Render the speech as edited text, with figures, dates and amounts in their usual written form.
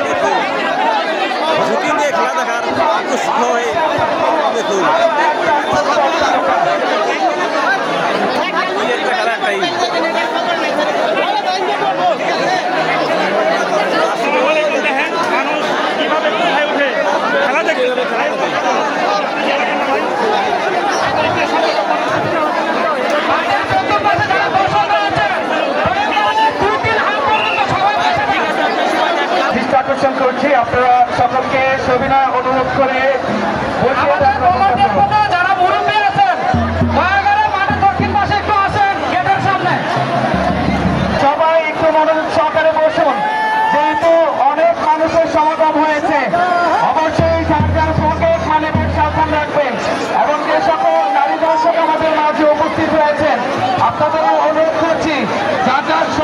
দেখো ঝুঁকি দিয়ে খেলা দেখার উৎসাহ দেখুন খেলা একটাই আকর্ষণ করছি আপনারা সকলকে সবিনয় অনুরোধ করে যারা মুরব্বী আছেন মাঠের দক্ষিণ পাশে একটু আসেন গেটের সামনে সবাই একটু মনোযোগ সহকারে বসুন যেহেতু অনেক মানুষের সমাগম হয়েছে অবশ্যই যার যার পকেট মানিব্যাগ সাবধান রাখবেন এবং যে সকল নারী দর্শক আমাদের মাঝে উপস্থিত হয়েছেন আপনাদেরও অনুরোধ করছি যার যার স্ব